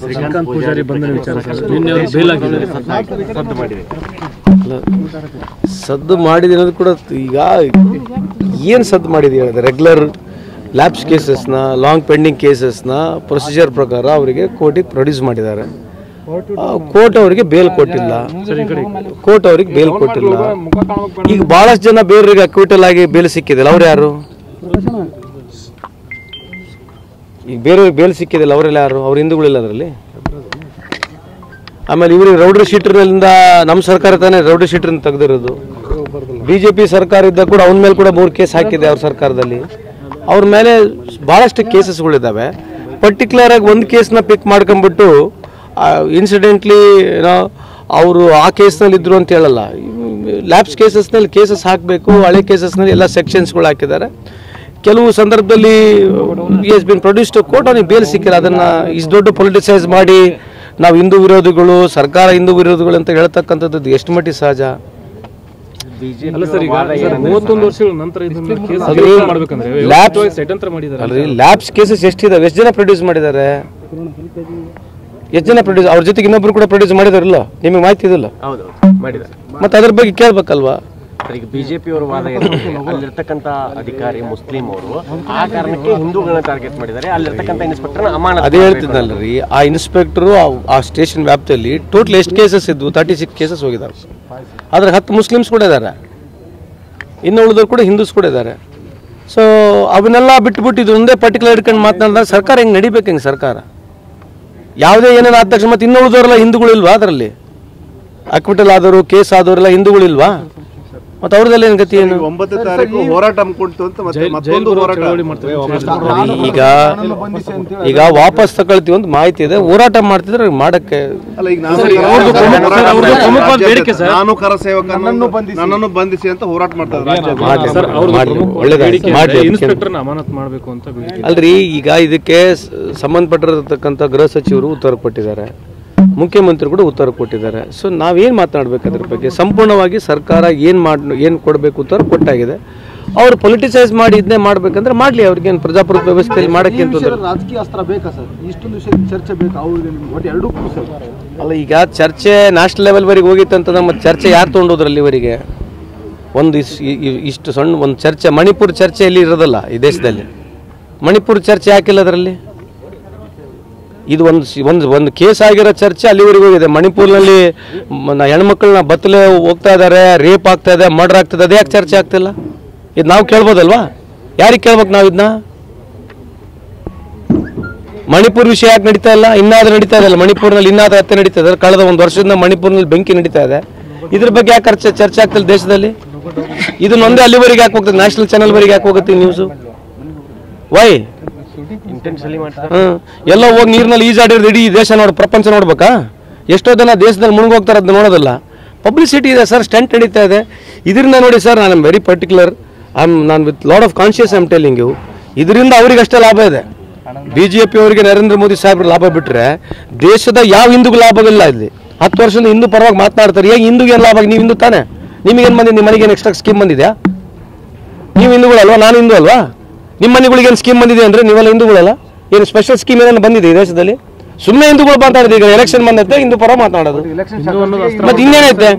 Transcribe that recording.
ಶ್ರೀಕಾಂತ್ ಪೂಜಾರಿ ಬಂಧನ ವಿಚಾರ ನಿನ್ನೆ ಅವರು ಬೇಲ್ ಆಗಿದ್ದಾರೆ, ಸದ್ದು ಮಾಡಿದೆ ಅನ್ನೋದು ಕೂಡ ಈಗ ಏನು ಸದ್ದು ಮಾಡಿದೆ ಹೇಳಿದೆ. ರೆಗ್ಯುಲರ್ ಲ್ಯಾಬ್ಸ್ ಕೇಸಸ್ನ, ಲಾಂಗ್ ಪೆಂಡಿಂಗ್ ಕೇಸಸ್ನ ಪ್ರೊಸೀಜರ್ ಪ್ರಕಾರ ಅವರಿಗೆ ಕೋರ್ಟಿಗೆ ಪ್ರೊಡ್ಯೂಸ್ ಮಾಡಿದ್ದಾರೆ. ಕೋರ್ಟ್ ಅವರಿಗೆ ಬೇಲ್ ಕೊಟ್ಟಿಲ್ಲ, ಕೋರ್ಟ್ ಅವರಿಗೆ ಬೇಲ್ ಕೊಟ್ಟಿಲ್ಲ. ಈಗ ಬಹಳಷ್ಟು ಜನ ಬೇರೆಯವರಿಗೆ ಅಕ್ವಿಟಲ್ ಆಗಿ ಬೇಲ್ ಸಿಕ್ಕಿದಿಲ್ಲ, ಅವ್ರು ಯಾರು? ಈಗ ಬೇರೆಯವ್ರಿಗೆ ಬೇಲ್ ಸಿಕ್ಕಿದಿಲ್ಲ, ಅವರೆಲ್ಲ ಯಾರು? ಅವ್ರ ಹಿಂದೂಗಳಿಲ್ಲ ಅದರಲ್ಲಿ. ಆಮೇಲೆ ಇವ್ರಿಗೆ ರೌಡರ್ ಶೀಟರ್ನಿಂದ ನಮ್ಮ ಸರ್ಕಾರ ತಾನೇ ರೌಡರ್ ಶೀಟರ್ನ ತೆಗೆದಿರೋದು. BJP ಸರ್ಕಾರ ಇದ್ದಾಗ ಕೂಡ ಅವನ ಮೇಲೆ ಕೂಡ 3 ಕೇಸ್ ಹಾಕಿದೆ ಅವ್ರ ಸರ್ಕಾರದಲ್ಲಿ. ಅವ್ರ ಮೇಲೆ ಭಾಳಷ್ಟು ಕೇಸಸ್ಗಳಿದ್ದಾವೆ. ಪರ್ಟಿಕ್ಯುಲರ್ ಆಗಿ ಒಂದು ಕೇಸ್ನ ಪಿಕ್ ಮಾಡ್ಕೊಂಡ್ಬಿಟ್ಟು ಇನ್ಸಿಡೆಂಟ್ಲಿ ಅವರು ಆ ಕೇಸ್ನಲ್ಲಿ ಇದ್ರು ಅಂತ ಹೇಳಲ್ಲ. ಲ್ಯಾಬ್ಸ್ ಕೇಸಸ್ನಲ್ಲಿ ಕೇಸಸ್ ಹಾಕಬೇಕು, ಹಳೆ ಕೇಸಸ್ನಲ್ಲಿ ಎಲ್ಲ ಸೆಕ್ಷನ್ಸ್ಗಳು ಹಾಕಿದ್ದಾರೆ. ಕೆಲವು ಸಂದರ್ಭದಲ್ಲಿ ಎಸ್ ಬಿನ್ ಪ್ರೊಡ್ಯೂಸ್ಡ್ ಕೋರ್ಟ್ ಅವನಿಗೆ ಬೇಲ್ ಸಿಕ್ಕಿಲ್ಲ. ಅದನ್ನು ಇಷ್ಟು ದೊಡ್ಡ ಪೊಲಿಟಿಸೈಸ್ ಮಾಡಿ ನಾವು ಹಿಂದೂ ವಿರೋಧಿಗಳು, ಸರ್ಕಾರ ಹಿಂದೂ ವಿರೋಧಿಗಳು ಅಂತ ಹೇಳ್ತಕ್ಕಂಥದ್ದು ಎಷ್ಟು ಮಟ್ಟಿಗೆ ಸಹಜ? ಲ್ಯಾಬ್ಸ್ ಕೇಸಸ್ ಎಷ್ಟಿದಾವೆ? ಎಷ್ಟು ಜನ ಪ್ರೊಡ್ಯೂಸ್ ಮಾಡಿದ್ದಾರೆ? ಎಷ್ಟು ಜನ ಪ್ರೊಡ್ಯೂಸ್? ಅವ್ರ ಜೊತೆಗೆ ಇನ್ನೊಬ್ರು ಕೂಡ ಪ್ರೊಡ್ಯೂಸ್ ಮಾಡಿದಾರಲ್ಲ, ನಿಮಗೆ ಮಾಹಿತಿ ಇದಲ್ಲ? ಮತ್ತೆ ಅದ್ರ ಬಗ್ಗೆ ಕೇಳ್ಬೇಕಲ್ವಾ? ಈಗ ಬಿಜೆಪಿ ಅವರ ವಾದ ಅಲ್ಲಿರ್ತಕ್ಕಂಥ ಅಧಿಕಾರಿ ಮುಸ್ಲಿಂ ಅವರು ಆ ಕಾರಣಕ್ಕೆ ಹಿಂದೂಗಳನ್ನ ಟಾರ್ಗೆಟ್ ಮಾಡಿದ್ದಾರೆ, ಅಲ್ಲಿರ್ತಕ್ಕಂಥ ಇನ್ಸ್ಪೆಕ್ಟರ್ ಅಮಾನತು. ಅದೇ ಹೇಳ್ತಿದ್ನಲ್ರಿ, ಆ ಇನ್ಸ್ಪೆಕ್ಟರ್ ಆ ಸ್ಟೇಷನ್ ವ್ಯಾಪ್ತಿಯಲ್ಲಿ ಟೋಟಲ್ ಎಷ್ಟು ಕೇಸಸ್ ಇದ್ವು? 36 ಕೇಸಸ್ ಹೋಗಿದ್ದಾರೆ. ಆದ್ರೆ 10 ಮುಸ್ಲಿಮ್ಸ್ ಕೂಡ ಇದ್ದಾರೆ, ಇನ್ನು ಉಳಿದವರು ಕೂಡ ಹಿಂದೂಸ್ ಕೂಡ ಇದ್ದಾರೆ. ಸೊ ಅವನ್ನೆಲ್ಲ ಬಿಟ್ಬಿಟ್ಟು ಇದು ಒಂದೇ ಪರ್ಟಿಕ್ಯುಲರ್ ಇಟ್ಕೊಂಡು ಮಾತನಾಡಿದಾಗ ಸರ್ಕಾರ ಹೆಂಗೆ ನಡಿಬೇಕು? ಹೆಂಗೆ ಸರ್ಕಾರ? ಯಾವುದೇ ಏನೇನು ಆದ ತಕ್ಷಣ ಮತ್ತೆ ಇನ್ನು ಉಳಿದವರೆಲ್ಲ ಹಿಂದೂಗಳಿಲ್ವಾ? ಅದರಲ್ಲಿ ಅಕ್ವಿಟಲ್ ಆದವರು, ಕೇಸ್ ಆದವರೆಲ್ಲ ಹಿಂದೂಗಳಿಲ್ವಾ? ಮತ್ತೆ ಅವ್ರದ್ದೆಲ್ಲ ಏನು ಗತಿ ಏನು? 9 ತಾರೀಕು ಹೋರಾಟ ಹಮ್ಮಿಕೊಳ್ತು ಅಂತ ಮತ್ತೊಂದು ಹೋರಾಟ. ಈಗ ವಾಪಸ್ ತಗೊಳ್ತೀವಿ ಅಂತ ಮಾಹಿತಿ ಇದೆ, ಹೋರಾಟ ಮಾಡ್ತಿದ್ರೆ ಮಾಡಕ್ಕೆ ಅಲ್ಲ. ಈಗ ನಾನು ಕರ ಸೇವಕ, ನನ್ನನ್ನು ಬಂಧಿಸಿ ಅಂತ ಹೋರಾಟ ಅಲ್ರಿ. ಈಗ ಇದಕ್ಕೆ ಸಂಬಂಧಪಟ್ಟಿರತಕ್ಕಂಥ ಗೃಹ ಸಚಿವರು ಉತ್ತರ ಕೊಟ್ಟಿದ್ದಾರೆ, ಮುಖ್ಯಮಂತ್ರಿ ಕೂಡ ಉತ್ತರ ಕೊಟ್ಟಿದ್ದಾರೆ. ಸೊ ನಾವೇನು ಮಾತನಾಡಬೇಕು ಅದ್ರ ಬಗ್ಗೆ? ಸಂಪೂರ್ಣವಾಗಿ ಸರ್ಕಾರ ಏನು ಕೊಡಬೇಕು ಉತ್ತರ ಕೊಟ್ಟಾಗಿದೆ. ಅವ್ರು ಪೊಲಿಟಿಸೈಸ್ ಮಾಡಿ ಇದನ್ನೇ ಮಾಡ್ಬೇಕಂದ್ರೆ ಮಾಡಲಿ, ಅವ್ರಿಗೇನು ಪ್ರಜಾಪ್ರಭುತ್ವ ವ್ಯವಸ್ಥೆಯಲ್ಲಿ ಮಾಡಕ್ಕೆ ಅಂತ ರಾಜಕೀಯ ಅಸ್ತ್ರ ಬೇಕಾ ಸರ್? ಇಷ್ಟೊಂದು ವಿಷಯ ಚರ್ಚೆ ಬೇಕಾ? ಎರಡೂ ಅಲ್ಲ, ಈಗ ಚರ್ಚೆ ನ್ಯಾಷನಲ್ ಲೆವೆಲ್ವರೆಗೆ ಹೋಗಿತ್ತಂತಂದ್ರೆ ಮತ್ತೆ ಚರ್ಚೆ ಯಾರು ತೊಗೊಂಡೋದ್ರಲ್ಲಿ ಇವರಿಗೆ? ಒಂದು ಇಷ್ಟು ಸಣ್ಣ ಒಂದು ಚರ್ಚೆ, ಮಣಿಪುರ ಚರ್ಚೆ ಎಲ್ಲಿ ಇರೋದಲ್ಲ ಈ ದೇಶದಲ್ಲಿ. ಮಣಿಪುರ ಚರ್ಚೆ ಯಾಕಿಲ್ಲ ಅದರಲ್ಲಿ? ಇದು ಒಂದು ಕೇಸ್ ಆಗಿರೋ ಚರ್ಚೆ ಅಲ್ಲಿವರೆಗೂ ಹೋಗಿದೆ. ಮಣಿಪುರ್ನಲ್ಲಿ ಹೆಣ್ಮಕ್ಳನ್ನ ಬತ್ತಲೆ ಹೋಗ್ತಾ ಇದ್ದಾರೆ, ರೇಪ್ ಆಗ್ತಾ ಇದೆ, ಮರ್ಡರ್ ಆಗ್ತದೆ, ಅದೇ ಯಾಕೆ ಚರ್ಚೆ ಆಗ್ತಿಲ್ಲ? ಇದು ನಾವು ಕೇಳ್ಬೋದಲ್ವಾ? ಯಾರಿಗೆ ಕೇಳ್ಬೇಕು ನಾವು ಇದನ್ನ? ಮಣಿಪುರ್ ವಿಷಯ ಯಾಕೆ ನಡೀತಾ ಇಲ್ಲ? ಇನ್ನಾದ್ರೂ ನಡೀತಾ ಇದೆಯಲ್ಲ ಮಣಿಪುರ್ನಲ್ಲಿ, ಇನ್ನಾದ್ರೂ ಹತ್ಯೆ ನಡೀತಾ ಇದೆ. ಕಳೆದ 1 ವರ್ಷದಿಂದ ಮಣಿಪುರ್ನಲ್ಲಿ ಬೆಂಕಿ ನಡೀತಾ ಇದೆ. ಇದ್ರ ಬಗ್ಗೆ ಯಾಕೆ ಚರ್ಚೆ ಆಗ್ತಿಲ್ಲ ದೇಶದಲ್ಲಿ? ಇದನ್ನೊಂದೇ ಅಲ್ಲಿವರೆಗೆ ಯಾಕೆ ಹೋಗ್ತದೆ? ನ್ಯಾಷನಲ್ ಚಾನೆಲ್ವರೆಗೆ ಯಾಕೆ ಹೋಗುತ್ತೆ ನ್ಯೂಸು? ವೈ? ಎಲ್ಲ ಹೋಗಿ ನೀರಿನಲ್ಲಿ ಈಜಾಡಿರೋದು ಇಡೀ ದೇಶ ಪ್ರಪಂಚ ನೋಡ್ಬೇಕಾ? ಎಷ್ಟೋ ಜನ ದೇಶದಲ್ಲಿ ಮುಳುಗೋಗ್ತಾರೆ, ಅದನ್ನ ನೋಡೋದಲ್ಲ. ಪಬ್ಲಿಸಿಟಿ ಇದೆ ಸರ್, ಸ್ಟಂಟ್ ನಡೀತಾ ಇದೆ. ಇದರಿಂದ ನೋಡಿ ಸರ್, ನಾನು ವೆರಿ ಪರ್ಟಿಕ್ಯುಲರ್, ನಾನು with lot of conscious I am telling you. ಇದರಿಂದ ಅವ್ರಿಗೆ ಅಷ್ಟೇ ಲಾಭ ಇದೆ. BJP ಅವರಿಗೆ ನರೇಂದ್ರ ಮೋದಿ ಸಾಹೇಬ್ರು ಲಾಭ ಬಿಟ್ಟರೆ ದೇಶದ ಯಾವ ಹಿಂದೂಗೂ ಲಾಭವಿಲ್ಲ. ಇಲ್ಲಿ 10 ವರ್ಷದಿಂದ ಹಿಂದೂ ಪರವಾಗಿ ಮಾತನಾಡ್ತಾರೆ. ಹೇಗೆ ಹಿಂದೂಗೆ ಏನು ಲಾಭ? ನೀವು ಹಿಂದೂ ತಾನೆ? ನಿಮಗೇನು ಬಂದಿದೆ? ನಿಮ್ಮ ಮನೆಗೇನು ಎಕ್ಸ್ಟ್ರಾ ಸ್ಕೀಮ್ ಬಂದಿದೆಯಾ? ನೀವು ಹಿಂದೂಗಳಲ್ವಾ? ನಾನು ಹಿಂದೂ ಅಲ್ವಾ? ನಿಮ್ಮ ಮನೆಗಳಿಗೆ ಏನು ಸ್ಕೀಮ್ ಬಂದಿದೆ ಅಂದರೆ ನೀವೆಲ್ಲ ಹಿಂದೂಗಳಲ್ಲ? ಏನು ಸ್ಪೆಷಲ್ ಸ್ಕೀಮ್ ಏನೇನು ಬಂದಿದೆ ಈ ದೇಶದಲ್ಲಿ? ಸುಮ್ಮನೆ ಹಿಂದೂಗಳು ಮಾತಾಡೋದು. ಈಗ ಎಲೆಕ್ಷನ್ ಬಂದೈತೆ ಹಿಂದೂ ಪರ ಮಾತನಾಡೋದು, ಮತ್ತೆ ಇನ್ನೇನೈತೆ?